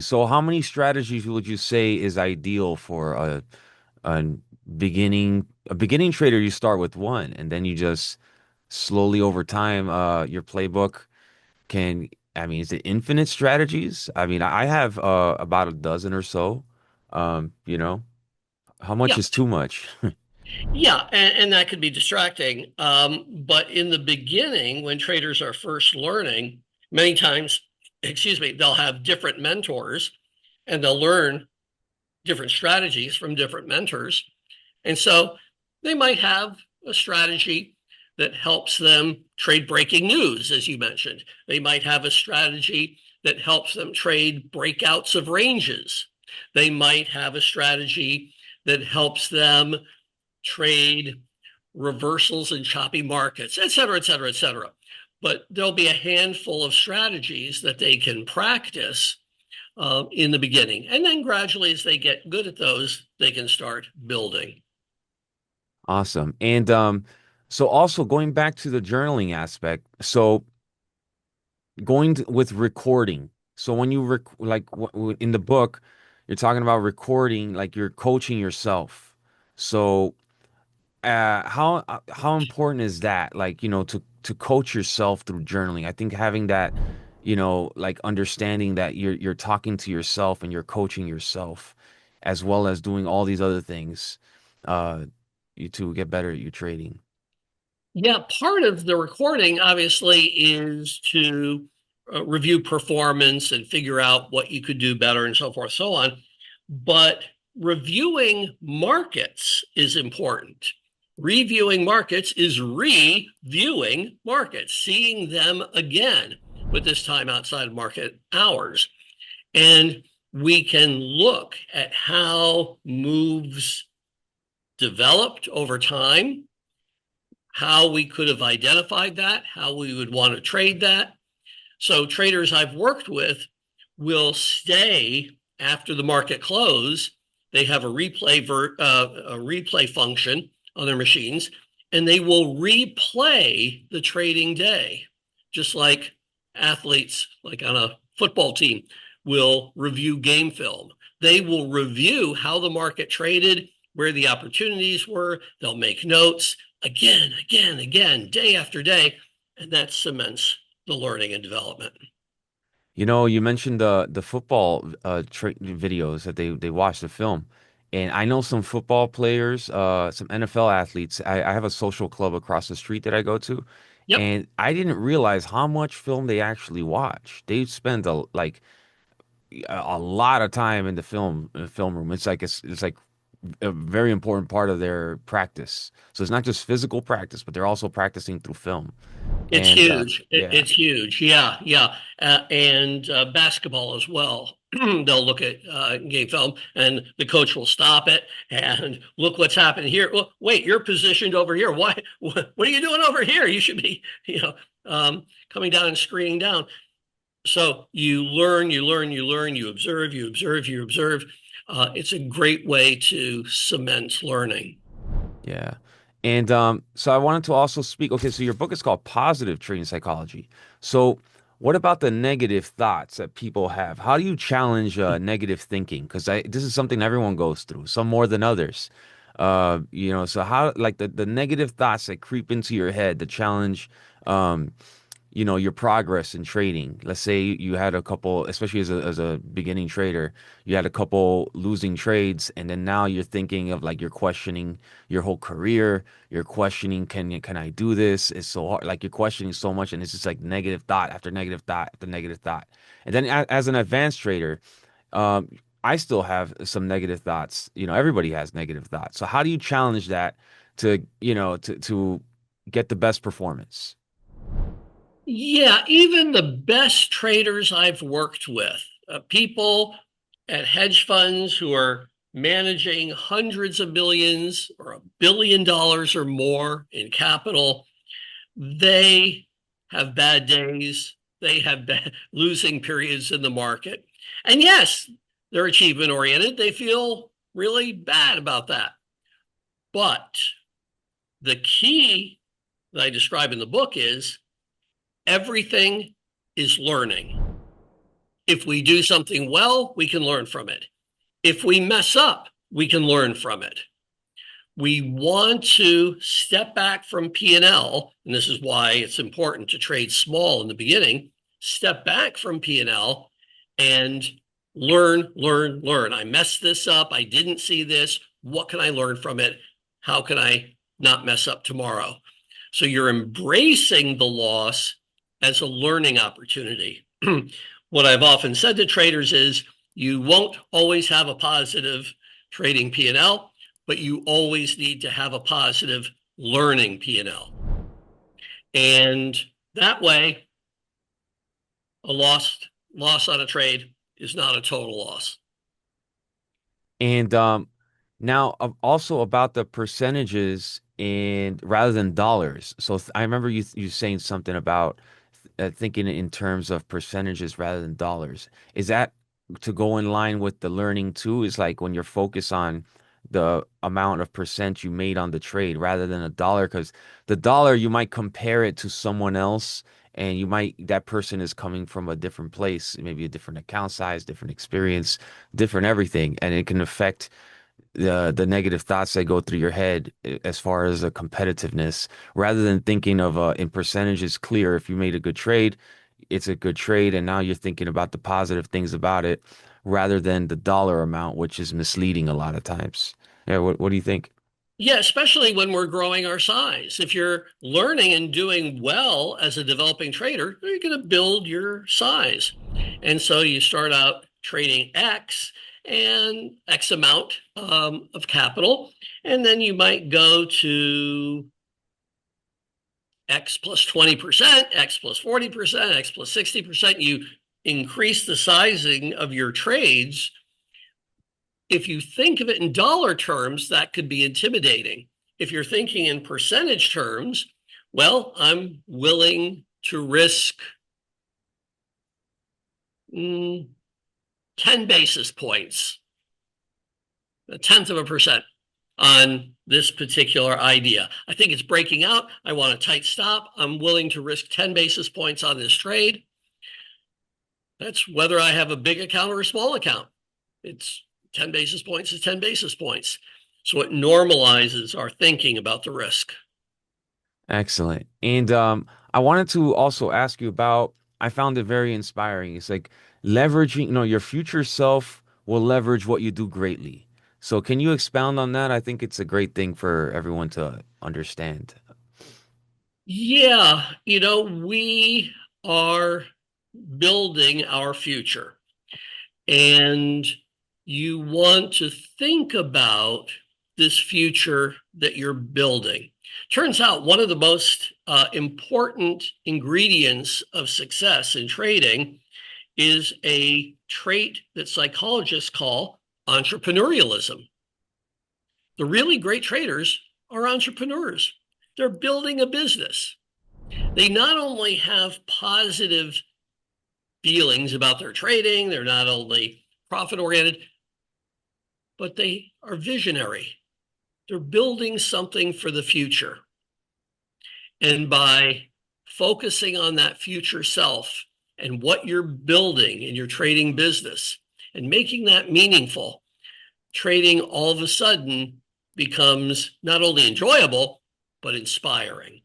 So how many strategies would you say is ideal for a a beginning trader? You start with one, and then you just slowly over time, your playbook can, I mean, is it infinite strategies? I mean, I have about a dozen or so. You know, how much Yeah, is too much? yeah, and that could be distracting. But in the beginning, when traders are first learning, many times, excuse me, they'll have different mentors and they'll learn different strategies from different mentors. And so they might have a strategy that helps them trade breaking news, as you mentioned. They might have a strategy that helps them trade breakouts of ranges. They might have a strategy that helps them trade reversals in choppy markets, et cetera, et cetera, et cetera. But there'll be a handful of strategies that they can practice in the beginning. And then gradually, as they get good at those, they can start building. Awesome. And so also going back to the journaling aspect, so with recording. So when you in the book, you're talking about recording, like you're coaching yourself. So how important is that? Like, to coach yourself through journaling. I think having that, like understanding that you're talking to yourself and you're coaching yourself, as well as doing all these other things, uh, you to get better at your trading. Yeah, part of the recording obviously is to review performance and figure out what you could do better and so forth, so on. But reviewing markets is important. Reviewing markets is reviewing markets, seeing them again, but this time outside of market hours. And we can look at how moves developed over time, how we could have identified that, how we would want to trade that. So traders I've worked with will stay after the market close. They have a replay function on their machines, and they will replay the trading day, just like athletes, like on a football team, will review game film. They will review how the market traded, where the opportunities were. They'll make notes again, again, again, day after day, and that cements the learning and development. You mentioned the football videos that they watch the film, and I know some football players, some NFL athletes. I have a social club across the street that I go to, Yep, and I didn't realize how much film they actually watch. They spend a lot of time in the film room. It's like a very important part of their practice. So it's not just physical practice, but they're also practicing through film. it's And huge. yeah. It's huge. Yeah, yeah. And basketball as well. They'll look at game film, and the coach will stop it and look what's happening here. Well, wait, you're positioned over here. Why? What are you doing over here? You should be, coming down and screening down. So you learn, you learn, you learn, you observe, you observe, you observe. It's a great way to cement learning. Yeah. And so I wanted to also speak. Okay, so your book is called Positive Trading Psychology. So what about the negative thoughts that people have? How do you challenge negative thinking? Because this is something everyone goes through, some more than others. So how, like, the negative thoughts that creep into your head, the challenge, um, your progress in trading. Let's say you had a couple, especially as a beginning trader, you had a couple losing trades, and then now you're thinking of, like, you're questioning your whole career. You're questioning, can I do this? It's so hard. Like, you're questioning so much, and it's just like negative thought after negative thought after negative thought. And then as an advanced trader, um, I still have some negative thoughts. Everybody has negative thoughts. So how do you challenge that to get the best performance? Yeah, even the best traders I've worked with, people at hedge funds who are managing hundreds of millions or $1 billion or more in capital, they have bad days. They have bad, losing periods in the market. And yes, they're achievement oriented. They feel really bad about that. But the key that I describe in the book is everything is learning. If we do something well, we can learn from it. If we mess up, we can learn from it. We want to step back from P&L, and this is why it's important to trade small in the beginning. Step back from P&L and learn, learn, learn. I messed this up. I didn't see this. What can I learn from it? How can I not mess up tomorrow? So you're embracing the loss as a learning opportunity. What I've often said to traders is you won't always have a positive trading P&L, but you always need to have a positive learning P&L. And that way, a loss on a trade is not a total loss. And now also about the percentages and rather than dollars. So I remember you saying something about thinking in terms of percentages rather than dollars. Is that to go in line with the learning too? Is like when you're focused on the amount of percent you made on the trade rather than a dollar, because the dollar you might compare it to someone else and you might that person is coming from a different place, maybe a different account size, different experience, different everything, and it can affect the negative thoughts that go through your head as far as the competitiveness, rather than thinking of in percentages clear. If you made a good trade, it's a good trade, and now you're thinking about the positive things about it rather than the dollar amount, which is misleading a lot of times. Yeah, what do you think? Yeah, especially when we're growing our size. If you're learning and doing well as a developing trader, you're going to build your size. And so you start out trading X and X amount of capital, and then you might go to X plus 20%, X plus 40%, X plus 60%. You increase the sizing of your trades. If you think of it in dollar terms, that could be intimidating. If you're thinking in percentage terms, well, I'm willing to risk 10 basis points, a tenth of a percent on this particular idea. I think it's breaking out. I want a tight stop. I'm willing to risk 10 basis points on this trade. That's whether I have a big account or a small account. It's 10 basis points is 10 basis points. So it normalizes our thinking about the risk. Excellent. And I wanted to also ask you about, I found it very inspiring. It's like leveraging, your future self will leverage what you do greatly. So can you expound on that? I think it's a great thing for everyone to understand. Yeah, we are building our future. And you want to think about this future that you're building. Turns out one of the most important ingredients of success in trading is a trait that psychologists call entrepreneurialism. The really great traders are entrepreneurs. They're building a business. They not only have positive feelings about their trading, they're not only profit oriented, but they are visionary. They're building something for the future. And by focusing on that future self and what you're building in your trading business and making that meaningful, trading all of a sudden becomes not only enjoyable, but inspiring.